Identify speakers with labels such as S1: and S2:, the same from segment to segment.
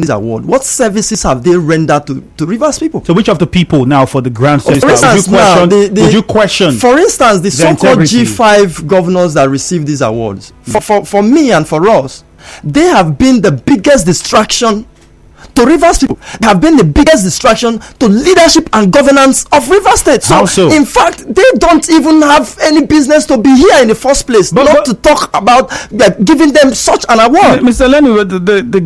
S1: this award? What services have they rendered to Rivers people?
S2: So which of the people now for the Grand State?
S1: For instance,
S2: would you question?
S1: For instance, the so-called G5 governors that receive these awards, for me and for us, they have been the biggest distraction to Rivers people. They have been the biggest distraction to leadership and governance of Rivers State. So, in fact, they don't even have any business to be here in the first place. Not to talk about giving them such an award.
S2: Mr. Lenu, the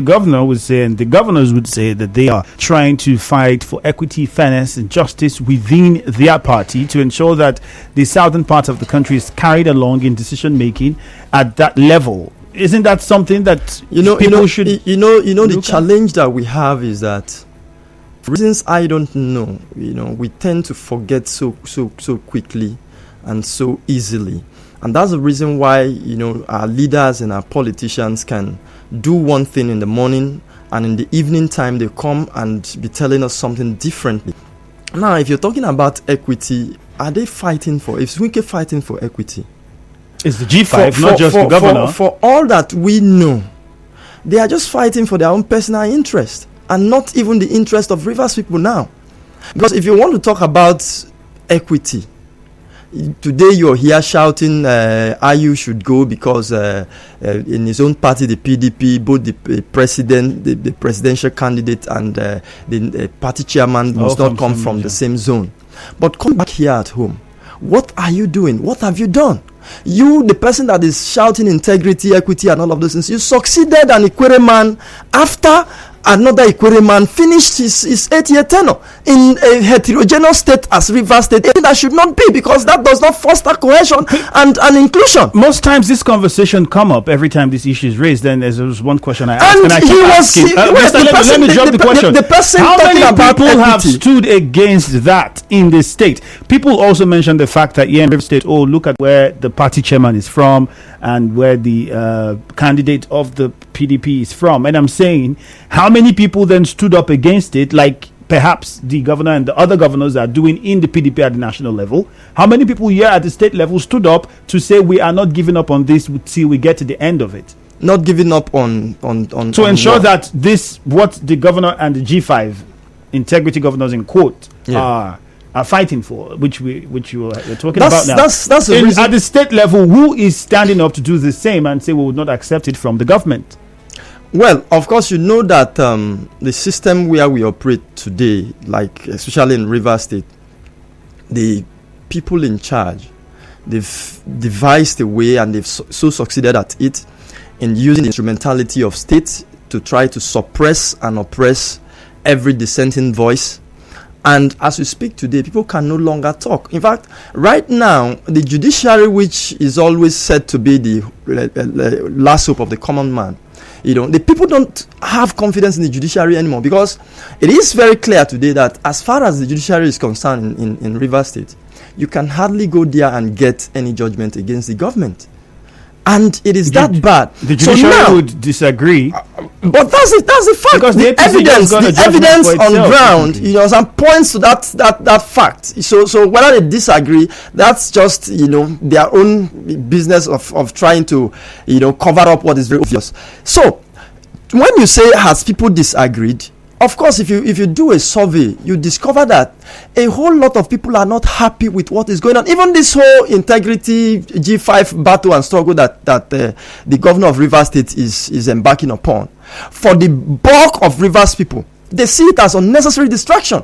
S2: governor would say, and the governors would say that they are trying to fight for equity, fairness, and justice within their party to ensure that the southern part of the country is carried along in decision making at that level. Isn't that something that people should?
S1: The challenge that we have is that, for reasons I don't know, we tend to forget so quickly and so easily, and that's the reason why our leaders and our politicians can do one thing in the morning, and in the evening time they come and be telling us something differently. Now, if you're talking about equity, are they fighting for? Is Wike fighting for equity?
S2: It's the G5, not just the governor.
S1: For all that we know, they are just fighting for their own personal interest and not even the interest of Rivers people now. Because if you want to talk about equity, today you're here shouting Ayu should go because in his own party, the PDP, both the president, the presidential candidate and the party chairman must not come from the same zone. But come back here at home. What are you doing? What have you done? You, the person that is shouting integrity, equity, and all of those things, you succeeded an Ikwere man after another Ikwere man finished his 8-year tenure in a heterogeneous state as Rivers State. That should not be, because that does not foster cohesion and inclusion.
S2: Most times this conversation come up every time this issue is raised. Then there's one question I asked, and I keep asking. Let me drop the question. How many people have stood against that in the state? People also mentioned the fact that here in Rivers State, look at where the party chairman is from and where the candidate of the PDP is from. And I'm saying, how many people then stood up against it, like perhaps the governor and the other governors are doing in the PDP at the national level? How many people here at the state level stood up to say we are not giving up on this till we get to the end of it?
S1: Not giving up on
S2: to ensure that this, what the governor and the G5 integrity governors in quote are fighting for, which we're talking about now. That's the reason. At the state level, who is standing up to do the same and say we would not accept it from the government?
S1: Well, of course, you know that the system where we operate today, like especially in Rivers State, the people in charge, they've devised a way and they've so succeeded at it in using the instrumentality of state to try to suppress and oppress every dissenting voice. And as we speak today, people can no longer talk. In fact, right now, the judiciary, which is always said to be the last hope of the common man, the people don't have confidence in the judiciary anymore, because it is very clear today that as far as the judiciary is concerned in Rivers State, you can hardly go there and get any judgment against the government. And it is that bad.
S2: The judiciary would disagree.
S1: But that's the fact.
S2: Because the
S1: evidence on ground, some points to that fact. So whether they disagree, that's just their own business of trying to cover up what is very obvious. So when you say has people disagreed, of course, if you do a survey, you discover that a whole lot of people are not happy with what is going on. Even this whole integrity G5 battle and struggle that the governor of Rivers State is embarking upon, for the bulk of Rivers people, they see it as unnecessary distraction.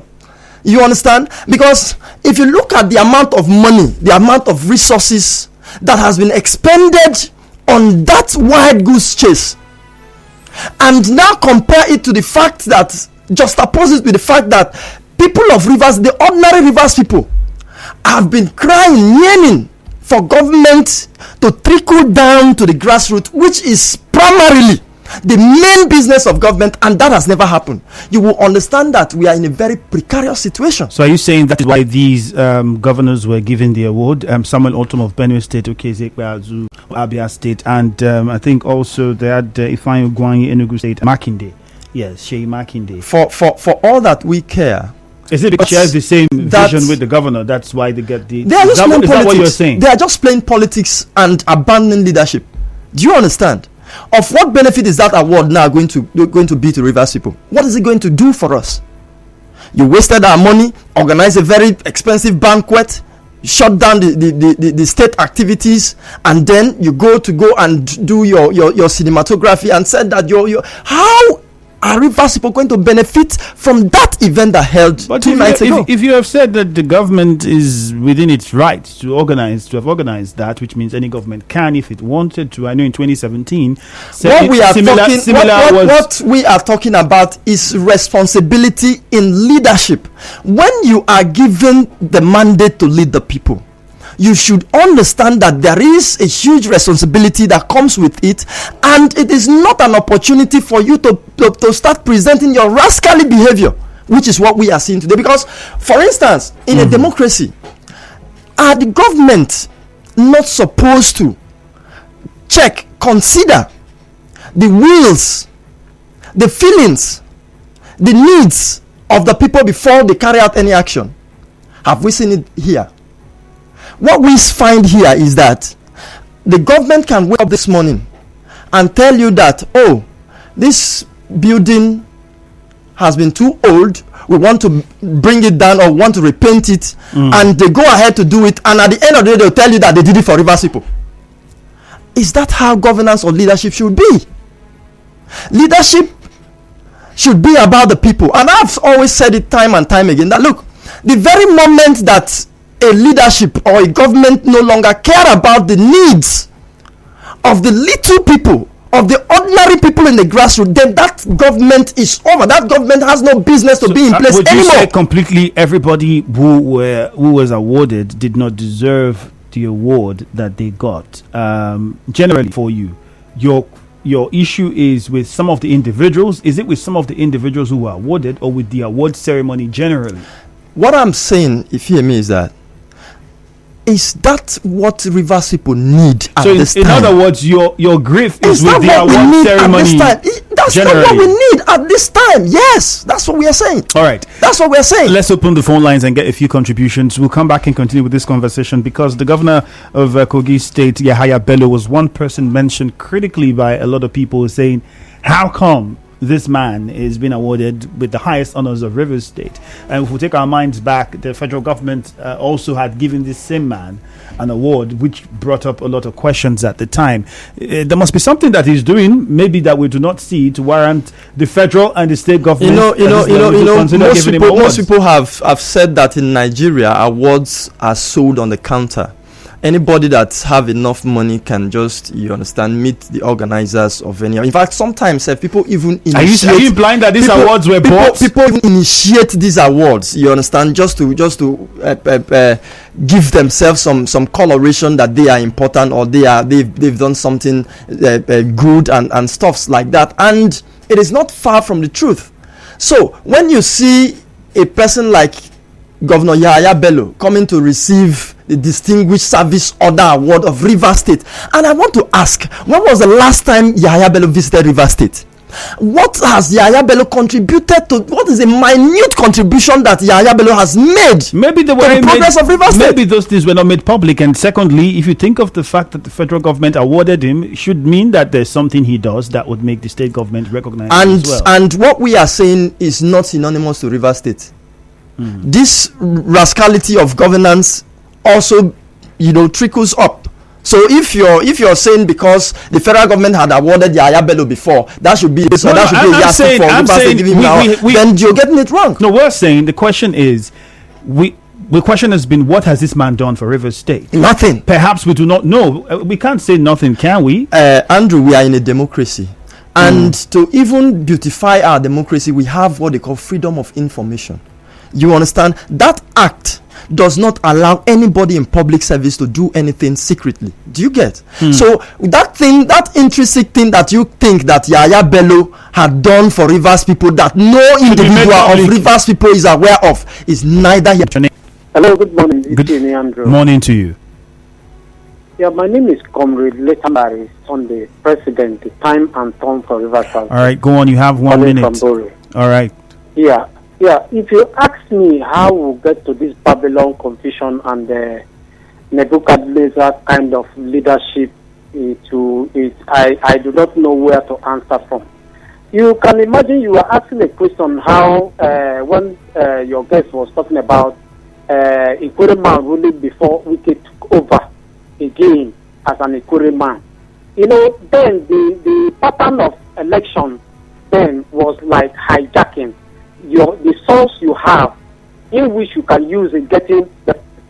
S1: You understand? Because if you look at the amount of money, the amount of resources that has been expended on that wild goose chase, and now compare it to the fact that, juxtapose it with the fact that people of Rivers, the ordinary Rivers people, have been crying, yearning for government to trickle down to the grassroots, which is primarily the main business of government, and that has never happened. You will understand that we are in a very precarious situation.
S2: So are you saying that is why these governors were given the award? Samuel Otom of Benue State, Okezekwe Azu, Abia State, and I think also they had Ifeanyi Ugwuanyi, Enugu State, Makinde. Yes, Sheyi Makinde.
S1: For all that we care.
S2: Is it because she has the same vision with the governor? That's why they get the...
S1: They are just playing politics.
S2: Is that what you're saying?
S1: They are just playing politics and abandoning leadership. Do you understand? Of what benefit is that award now going to be to Rivers people? What is it going to do for us? You wasted our money, organized a very expensive banquet, shut down the state activities, and then you go and do your cinematography and said that how are Rivers people going to benefit from that event that held 2 nights ago?
S2: If you have said that the government is within its right to have organized that, which means any government can if it wanted to. I know in 2017,
S1: what we are talking about is responsibility in leadership. When you are given the mandate to lead the people, you should understand that there is a huge responsibility that comes with it, and it is not an opportunity for you to start presenting your rascally behavior, which is what we are seeing today. Because, for instance, in a democracy, are the government not supposed to consider the wills, the feelings, the needs of the people before they carry out any action? Have we seen it here? What we find here is that the government can wake up this morning and tell you that, oh, this building has been too old, we want to bring it down or want to repaint it, and they go ahead to do it, and at the end of the day they'll tell you that they did it for Rivers people. Is that how governance or leadership should be? Leadership should be about the people. And I've always said it time and time again that, look, the very moment that a leadership or a government no longer care about the needs of the little people, of the ordinary people in the grassroots, then that government is over. That government has no business to be in place
S2: would
S1: anymore.
S2: You say completely everybody who was awarded did not deserve the award that they got? Generally, for you, your issue is with some of the individuals. Is it with some of the individuals who were awarded, or with the award ceremony generally?
S1: What I'm saying, if you hear me, is that what Rivers people need at this time?
S2: In other words, your grief is with the award ceremony.
S1: That's not what we need at this time. Yes, that's what we are saying.
S2: All right,
S1: that's what we are saying.
S2: Let's open the phone lines and get a few contributions. We'll come back and continue with this conversation, because the governor of Kogi State, Yahaya Bello, was one person mentioned critically by a lot of people, saying, how come this man is being awarded with the highest honors of Rivers State? And if we take our minds back, the federal government also had given this same man an award, which brought up a lot of questions at the time. There must be something that he's doing, maybe that we do not see, to warrant the federal and the state government.
S1: Most people have said that in Nigeria, awards are sold on the counter. Anybody that have enough money can just, meet the organizers of any. In fact, sometimes people even initiate.
S2: Are you implying that these awards were bought?
S1: People even initiate these awards. You understand? Just to give themselves some coloration that they are important, or they've done something good and stuffs like that. And it is not far from the truth. So when you see a person like Governor Yahaya Bello coming to receive the Distinguished Service Order Award of Rivers State, and I want to ask, when was the last time Yahaya Bello visited Rivers State? What has Yahaya Bello contributed to? What is a minute contribution that Yahaya Bello has made?
S2: Maybe they were progress of Rivers State. Maybe those things were not made public. And secondly, if you think of the fact that the federal government awarded him, it should mean that there's something he does that would make the state government recognize him as well.
S1: And what we are saying is not synonymous to Rivers State. This rascality of governance also, trickles up. So if you're saying because the federal government had awarded Yahaya Bello before, that should be this, or that should be a yes for Rivers State giving now, then you're getting it wrong.
S2: No, we're saying the question is, the question has been, what has this man done for Rivers State?
S1: Nothing.
S2: Perhaps we do not know. We can't say nothing, can we?
S1: Andrew, we are in a democracy. And to even beautify our democracy, we have what they call freedom of information. You understand? That act does not allow anybody in public service to do anything secretly. Do you get? So that intrinsic thing that you think that Yahaya Bello had done for Rivers people, that no individual of Rivers people is aware of, is neither here.
S3: Hello, good morning. Good Andrew.
S2: Morning to you.
S3: Yeah, my name is Comrade Letamari Sunday, President, the Time and Tone for Rivers State.
S2: All right, go on. You have 1 minute. All right.
S3: Yeah. If you ask me how we'll get to this Babylon confusion and Nebuchadnezzar kind of leadership I do not know where to answer from. You can imagine you are asking a question how when your guest was talking about Ikure man ruling before Wike took over again as an Ikure man. You know, then the pattern of election then was like hijacking the source you have in which you can use in getting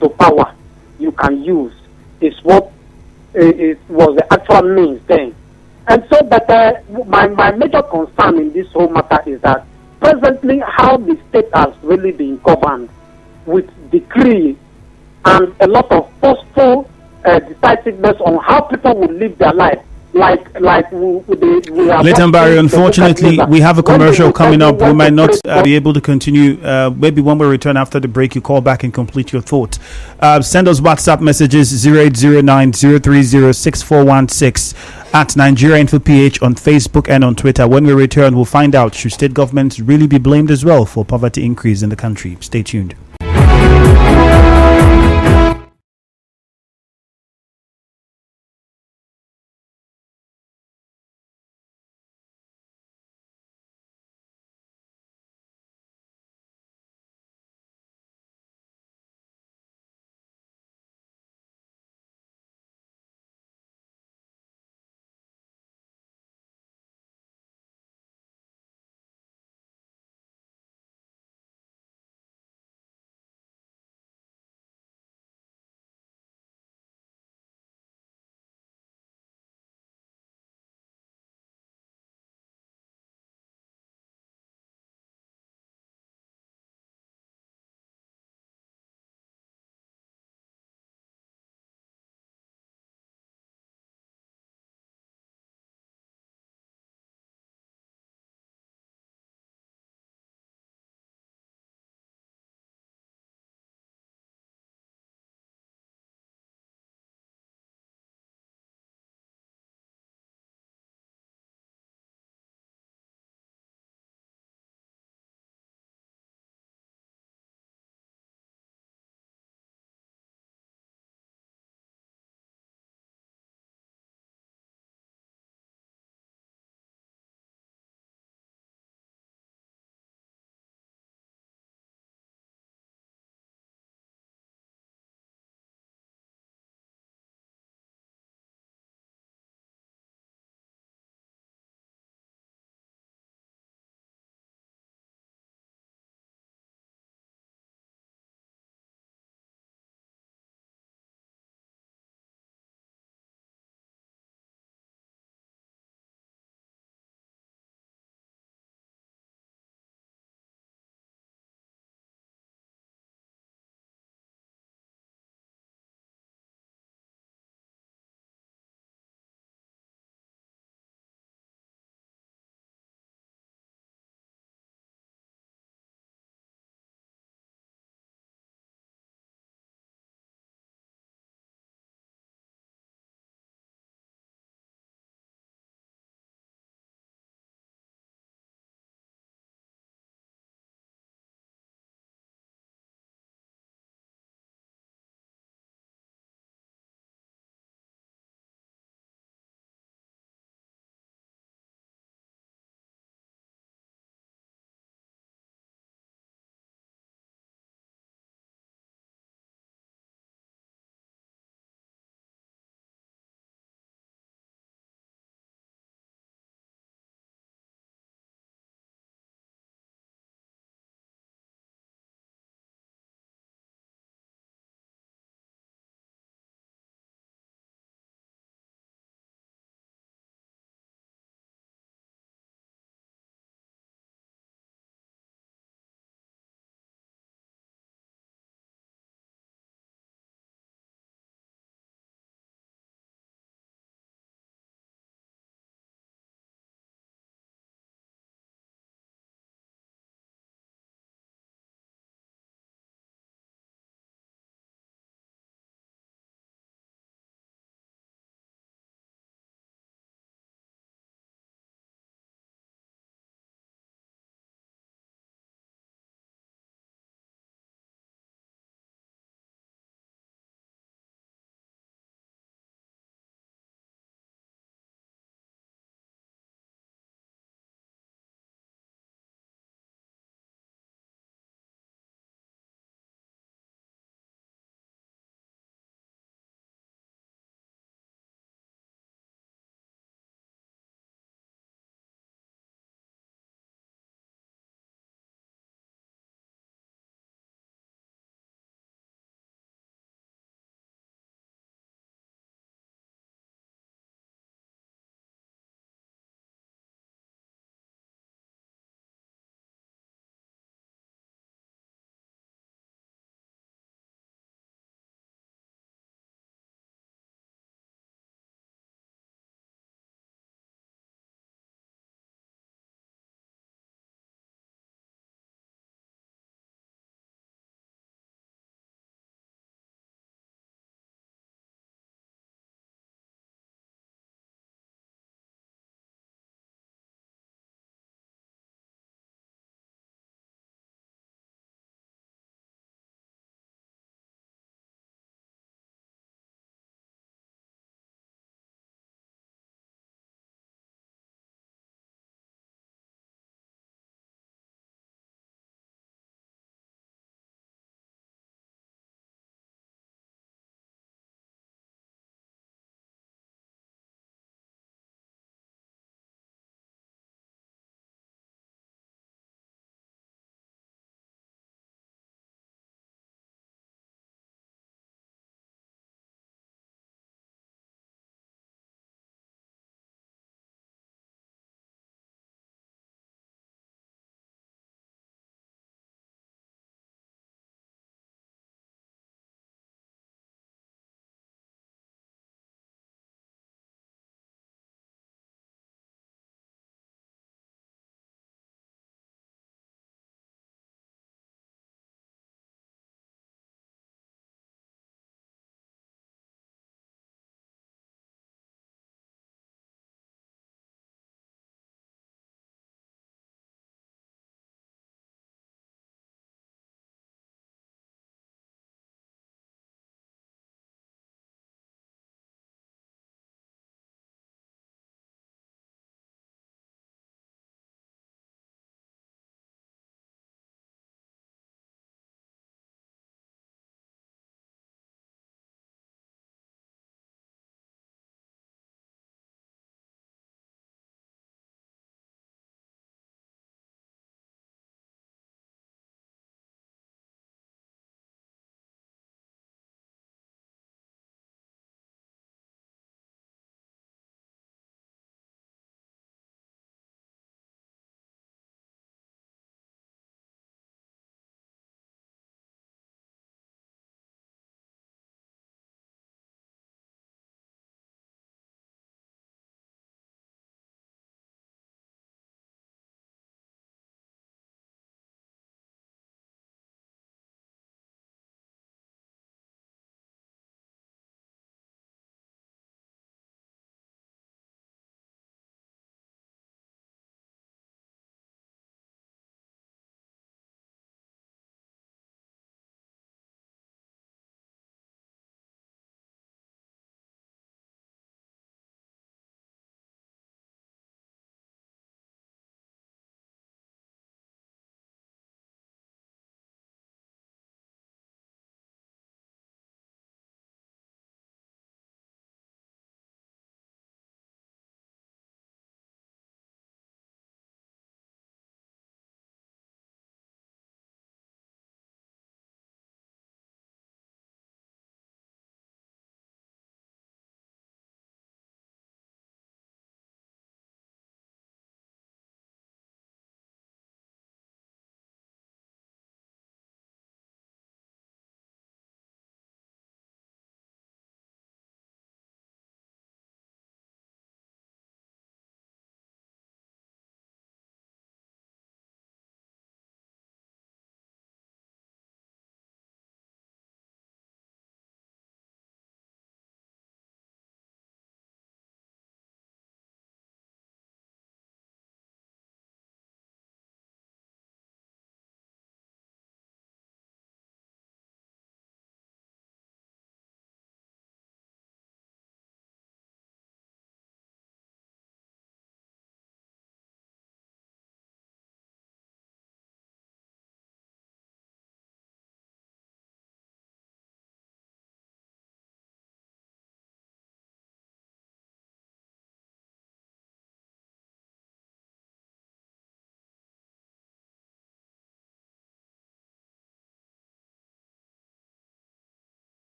S3: to power. You can use is what it was the actual means then. And so, but my major concern in this whole matter is that presently how the state has really been governed with decree and a lot of forceful decisiveness on how people will live their life. Like we are.
S2: Barry, unfortunately, we have a commercial coming up. We might not be able to continue. Maybe when we return after the break, you call back and complete your thought. Send us WhatsApp messages 0809-030-6416 at Nigeria Info PH on Facebook and on Twitter. When we return, we'll find out, should state governments really be blamed as well for poverty increase in the country? Stay tuned.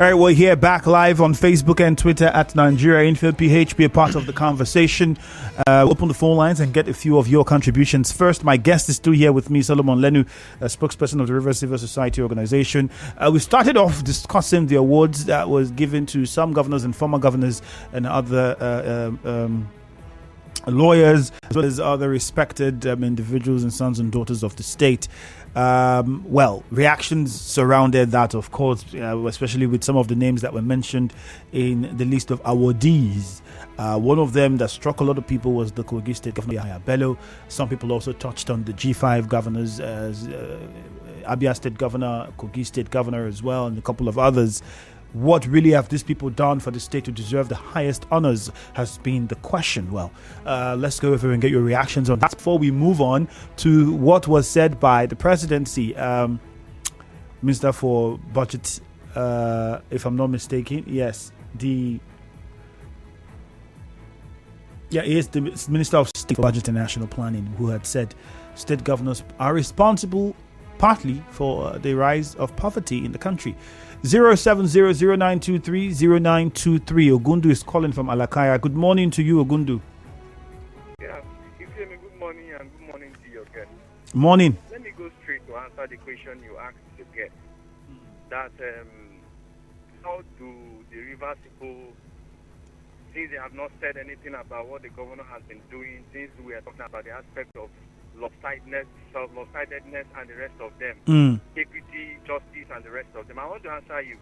S2: right, we're here back live on Facebook and Twitter at Nigeria Info PH. Be a part of the conversation. Open the phone lines and get a few of your contributions. First, my guest is still here with me, Solomon Lenu, a spokesperson of the River Civil Society Organization. We started off discussing the awards that was given to some governors and former governors and other lawyers, as well as other respected individuals and sons and daughters of the state. Reactions surrounded that, of course, especially with some of the names that were mentioned in the list of awardees. One of them that struck a lot of people was the Kogi State Governor, Yahaya Bello. Some people also touched on the G5 governors, Abia State Governor, Kogi State Governor as well, and a couple of others. What really have these people done for the state to deserve the highest honors has been the question. Well, let's go over and get your reactions on that before we move on to what was said by the presidency. Minister for Budget, if I'm not mistaken. Yes, he is the Minister of State for Budget and National Planning, who had said state governors are responsible partly for the rise of poverty in the country. 07009230923. Ogundu is calling from Alakaya. Good morning to you, Ogundu.
S4: Yeah, good morning and good morning to your guest.
S2: Morning.
S4: Let me go straight to answer the question you asked the guest. That how do the Rivers people, since they have not said anything about what the governor has been doing, since we are talking about the aspect of lopsidedness and the rest of them, equity, justice, and the rest of them. I want to answer you.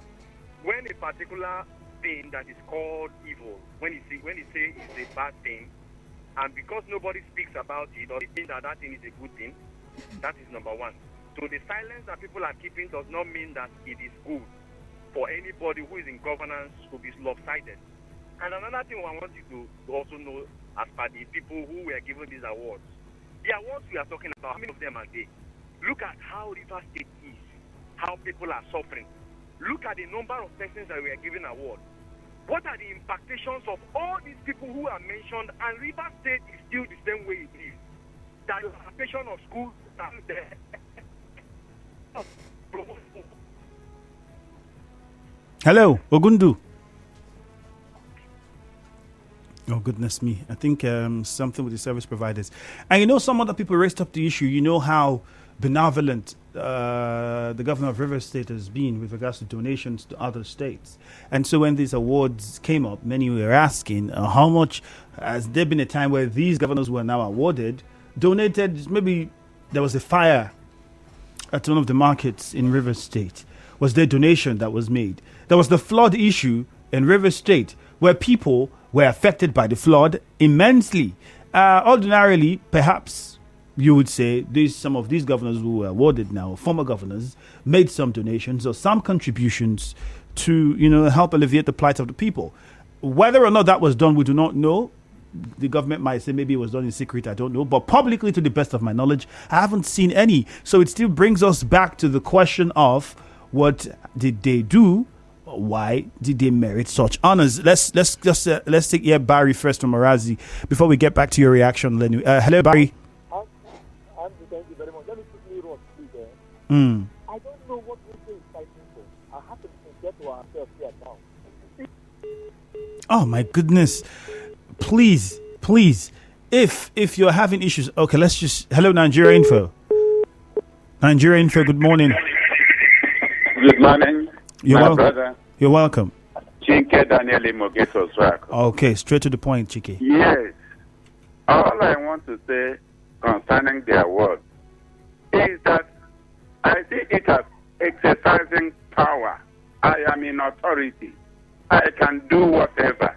S4: When a particular thing that is called evil, when you say it's a bad thing, and because nobody speaks about it or they think that thing is a good thing, that is number one. So the silence that people are keeping does not mean that it is good for anybody who is in governance to be lopsided. And another thing I want you to also know, as per the people who were given these awards, the awards we are talking about, how many of them are there? Look at how River State is, how people are suffering. Look at the number of persons that we are giving awards. What are the impactations of all these people who are mentioned, and River State is still the same way it is? That the impactation of schools and there.
S2: Hello, Ogundu. Oh, goodness me. I think something with the service providers. And some other people raised up the issue. How benevolent the governor of River State has been with regards to donations to other states. And so when these awards came up, many were asking how much has there been a time where these governors who are now awarded donated. Maybe there was a fire at one of the markets in River State. Was there a donation that was made? There was the flood issue in River State where people were affected by the flood immensely. Ordinarily, perhaps you would say some of these governors who were awarded now, former governors, made some donations or some contributions to help alleviate the plight of the people. Whether or not that was done, we do not know. The government might say maybe it was done in secret, I don't know. But publicly, to the best of my knowledge, I haven't seen any. So it still brings us back to the question of what did they do? Why did they merit such honors? Let's take Barry first from Marazi before we get back to your reaction, Lenu. Hello, Barry.
S5: Thank you very much. Let me quickly run through there. I don't know what we're fighting for. I have to get to ourselves here now.
S2: Oh my goodness! Please, if you're having issues, okay, let's just. Hello, Nigeria Info. Nigeria Info. Good morning.
S6: Good morning.
S2: Brother. You're welcome.
S6: Chike Daniel Mogeto Swak.
S2: Okay, straight to the point, Chike.
S6: Yes. All I want to say concerning the award is that I see it as exercising power. I am in authority. I can do whatever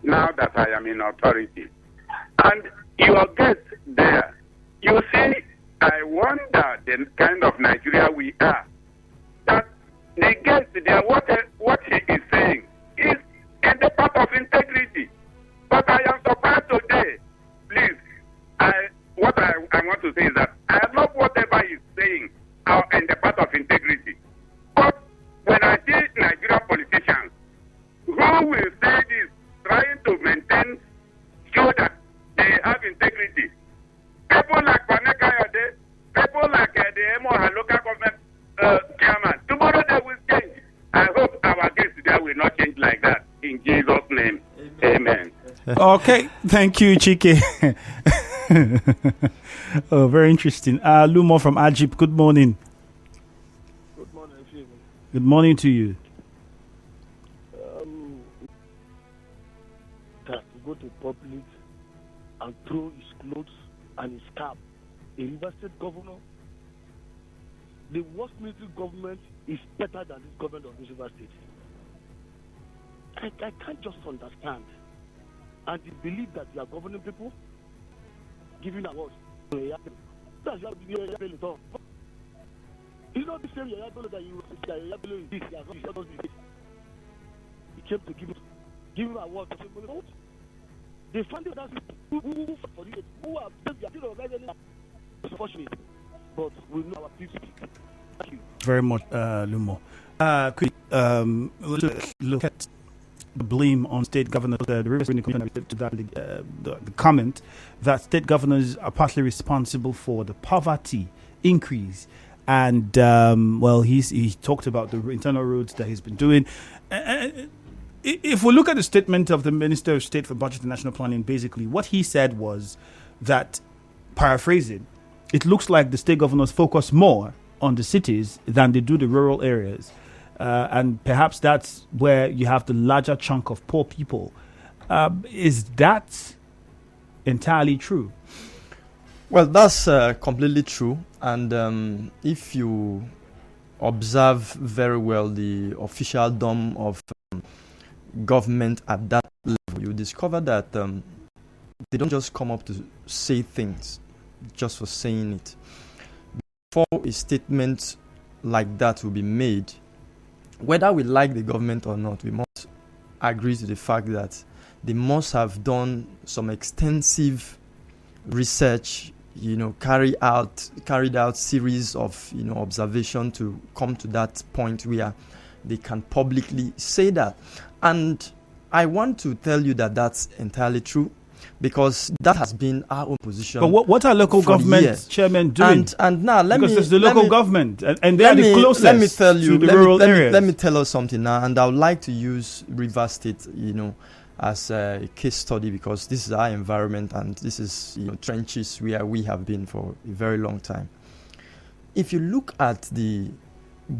S6: now that I am in authority. And your guest there, you see, I wonder the kind of Nigeria we are. That the guest there, what he is saying is in the path of integrity. But I am surprised today. Please, what I want to say is that I love whatever he's saying in the path of integrity. But when I see Nigerian politicians who will say this, trying to maintain so that they have integrity, people like Panekayode, people like the Emo local government chairman, tomorrow they will change. I hope our like that. In Jesus' name, amen.
S2: Okay, thank you, Chike. Oh, very interesting. Lumo from Ajip, good morning.
S5: Good morning,
S2: Good morning to you.
S5: To go to public and throw his clothes and his cap. A River State governor, the worst military government is better than this government of this River State. I can't just understand. And they believe that they are governing people, giving awards. That's your bill. It's not the same bill that you say he came to give him awards. They found it that who are unfortunate, but we know our people. Thank you
S2: very much, Lumo. Could look at the blame on state governors? The Rivers Commission to that the comment that state governors are partly responsible for the poverty increase, and he talked about the internal roads that he's been doing. If we look at the statement of the Minister of State for Budget and National Planning, basically what he said was that, paraphrasing, it looks like the state governors focus more on the cities than they do the rural areas. And perhaps that's where you have the larger chunk of poor people. Is that entirely true?
S1: Well, that's completely true. And if you observe very well the official dome of government at that level, you discover that they don't just come up to say things just for saying it. Before a statement like that will be made, whether we like the government or not, we must agree to the fact that they must have done some extensive research, carried out series of, observation to come to that point where they can publicly say that. And I want to tell you that that's entirely true, because that has been our own position.
S2: But what are local government chairmen doing?
S1: And now
S2: because it's the local government, and they are the closest to the rural areas.
S1: Let me tell us something now, and I would like to use Rivers State, as a case study, because this is our environment and this is trenches where we have been for a very long time. If you look at the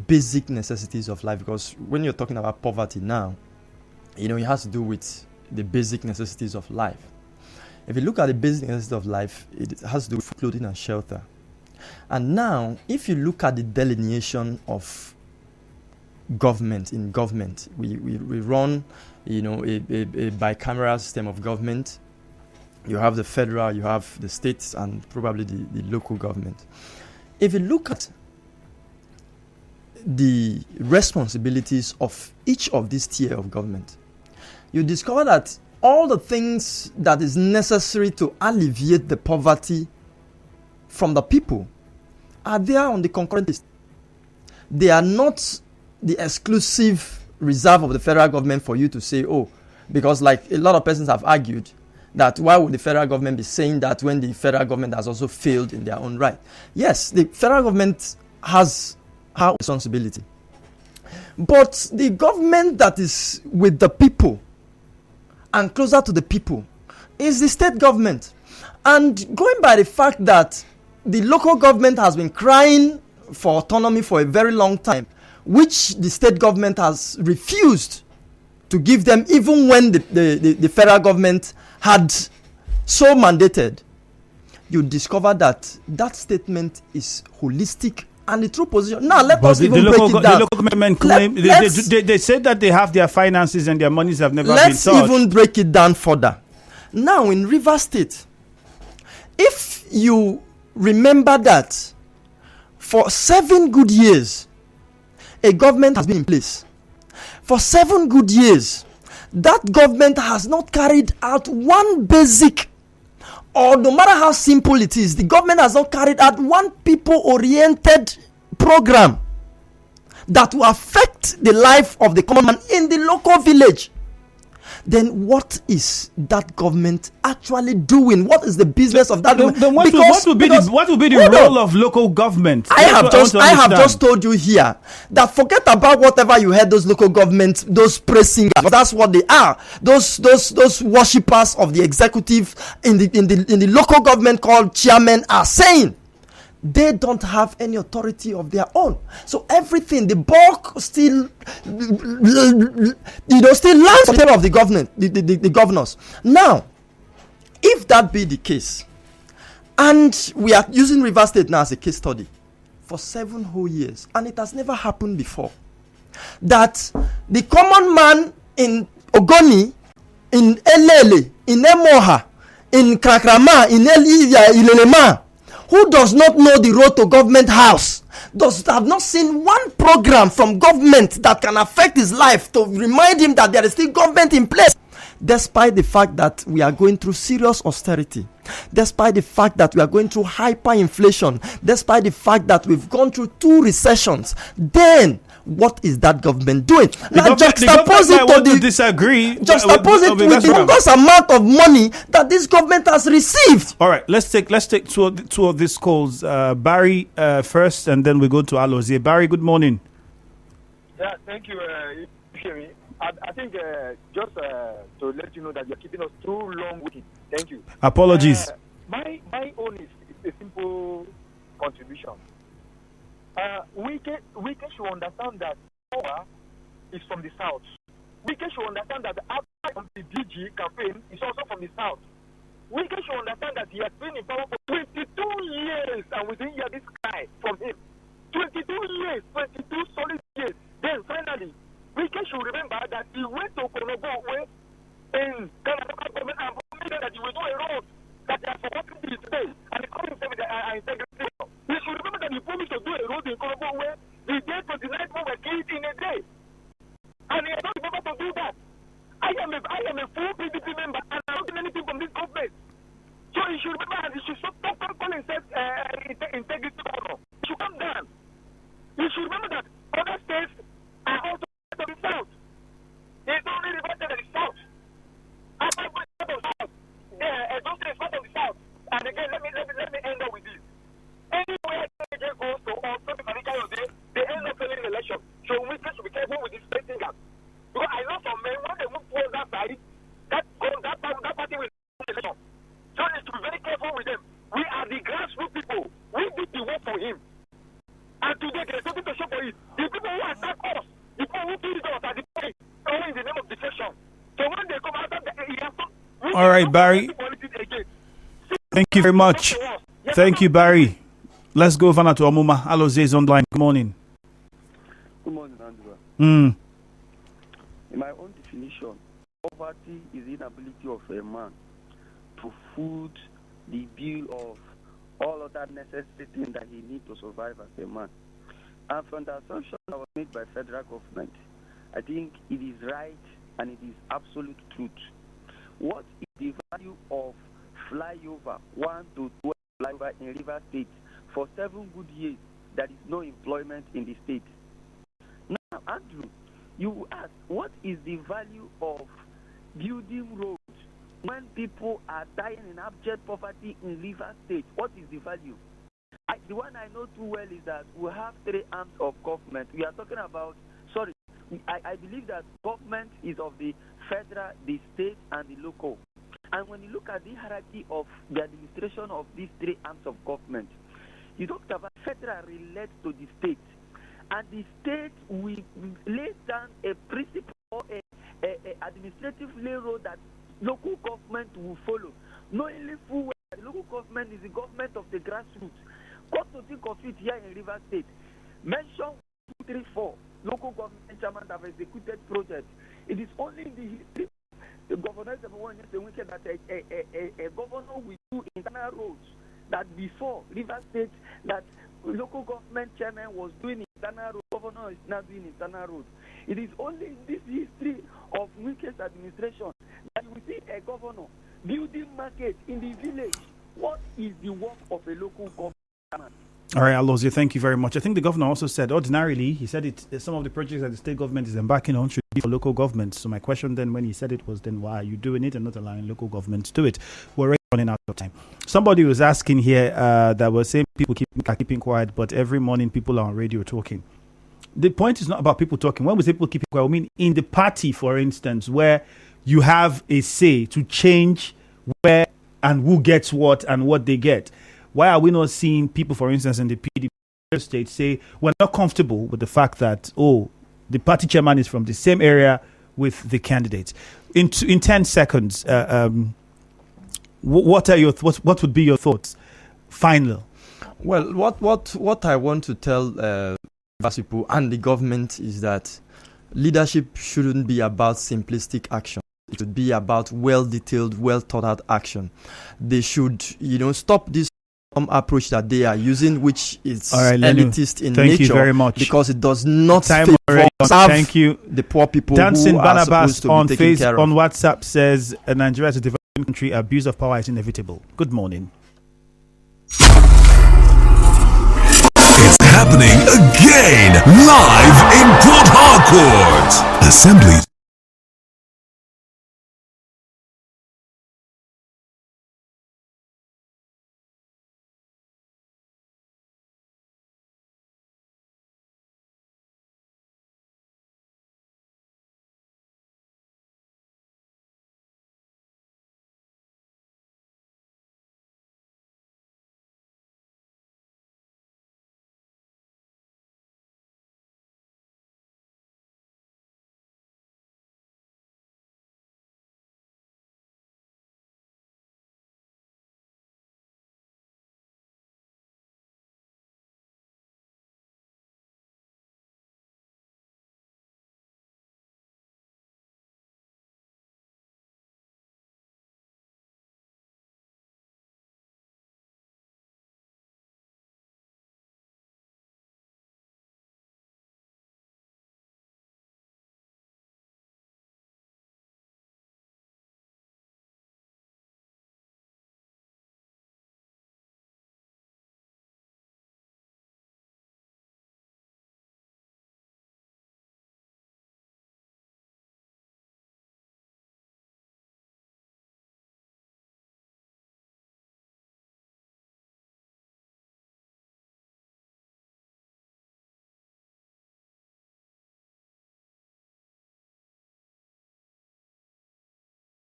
S1: basic necessities of life, because when you're talking about poverty now, it has to do with the basic necessities of life. If you look at the basic necessities of life, it has to do with clothing and shelter. And now, if you look at the delineation of government, we run, a bicameral system of government. You have the federal, you have the states, and probably the local government. If you look at the responsibilities of each of these tiers of government, you discover that all the things that is necessary to alleviate the poverty from the people are there on the concurrent list. They are not the exclusive reserve of the federal government for you to say, because like a lot of persons have argued that why would the federal government be saying that when the federal government has also failed in their own right? Yes, the federal government has our responsibility. But the government that is with the people and closer to the people is the state government. And going by the fact that the local government has been crying for autonomy for a very long time, which the state government has refused to give them, even when the federal government had so mandated, you discover that that statement is holistic and the true position. Now, let us even break it down.
S2: The local government claim, they say that they have their finances and their monies have never been touched.
S1: Let's even break it down further. Now, in Rivers State, if you remember that for 7 good years, a government has been in place. For 7 good years, that government has not carried out one basic, or no matter how simple it is, the government has not carried out one people-oriented program that will affect the life of the common man in the local village. then what is that government actually doing? What is the business of that government?
S2: Then what will be the role of local government?
S1: I have just told you here that forget about whatever you heard those local governments, those praise singers. That's what they are. Those worshippers of the executive in the local government called chairmen are saying. They don't have any authority of their own. So everything, the bulk still, still lands on the table of the government, the governors. Now, if that be the case, and we are using Rivers State now as a case study for 7 whole years, and it has never happened before, that the common man in Ogoni, in Elele, in Emoha, in Krakrama, in Ilelema, who does not know the road to government house, have not seen one program from government that can affect his life to remind him that there is still government in place, despite the fact that we are going through serious austerity, despite the fact that we are going through hyperinflation, despite the fact that we've gone through 2 recessions, then what is that government doing? Now juxtapose it with the enormous amount of money that this government has received.
S2: All right, let's take two of these calls. Barry first, and then we go to Alozie. Barry, good morning.
S7: Yeah, thank you. I think just to let you know that you're keeping us too long with it. Thank you.
S2: Apologies.
S7: My own is a simple contribution. We should understand that power is from the south. We should understand that the outcome of the DG campaign is also from the south. We should understand that he has been in power for 22 years and we didn't hear this cry from him. 22 years, 22 solid years. Then finally, we should remember that he went to Konobo in Canada government and promised that he will do a road that they are supporting this today and he called himself integrity. We should remember that he promised to do a road in Konobo where the day 29 people were killed in a day. And he has not been able to do that. I am a full PDP member and I'm not doing anything from this government. So he should remember and he should stop calling himself integrity governor. He should come down. He should remember that other states are also part of the south. It's only the part of the south. I'm not part of the south. Those states part of the south. And again, let me end up with this. Anywhere they goes to also the they end up winning the election. So we should be careful with this state thing. Because I know some men, when they move towards that side, that party will win the election. So we need to be very careful with them. We are the grassroots people. We did the work for him. And today there's something to show for it. The people who attack us, the people who kill us are the people all in the name of defection. So when they come out of the
S2: all right, Barry. Thank you very much. Thank you, Barry. Let's go over to Omuma. Alozie is online. Good morning.
S8: Good morning, Andrew. In my own definition, poverty is the inability of a man to foot the bill of all other necessary things that he needs to survive as a man. And from the assumption that was made by federal government, I think it is right and it is absolute truth. What is the value of flyover, 1 to 2 flyover in River State for 7 good years? There is no employment in the state. Now, Andrew, you ask, what is the value of building roads when people are dying in abject poverty in River State? What is the value? The one I know too well is that we have 3 arms of government. We are talking about, I believe that government is of the federal, the state, and the local. And when you look at the hierarchy of the administration of these 3 arms of government, you talked about federal relates to the state. And the state will lay down a principle or a administrative layer that local government will follow. Knowingly full well the local government is the government of the grassroots. Come to think of it here in River State. Mention 2, 3, 4 local government chairman have executed projects. It is only in the history the governors have won the weekend that a governor will do internal roads that before River State that local government chairman was doing internal roads, governor is now doing internal roads. It is only in this history of Wike's administration that you will see a governor building market in the village. What is the work of a local government?
S2: All right, Alozie, thank you very much. I think the governor also said, ordinarily, he said some of the projects that the state government is embarking on should be for local governments. So my question then, when he said it, was then why are you doing it and not allowing local governments to do it? We're already running out of time. Somebody was asking here that was saying people are keeping quiet, but every morning people are on radio talking. The point is not about people talking. When we say people keeping quiet, I mean in the party, for instance, where you have a say to change where and who gets what and what they get. Why are we not seeing people, for instance, in the PDP state say we're not comfortable with the fact that, the party chairman is from the same area with the candidates? In 10 seconds, what would be your thoughts? Final.
S1: Well, what I want to tell people and the government is that leadership shouldn't be about simplistic action. It should be about well-detailed, well-thought-out action. They should, stop this approach that they are using, which is elitist in nature.
S2: Thank you very much.
S1: Because it does not
S2: serve
S1: Thank you. The poor people
S2: Dancing
S1: who
S2: Barnabas
S1: are supposed to be taken care of.
S2: On WhatsApp says Nigeria is a developing country. Abuse of power is inevitable. Good morning.
S9: It's happening again, live in Port Harcourt. Assembly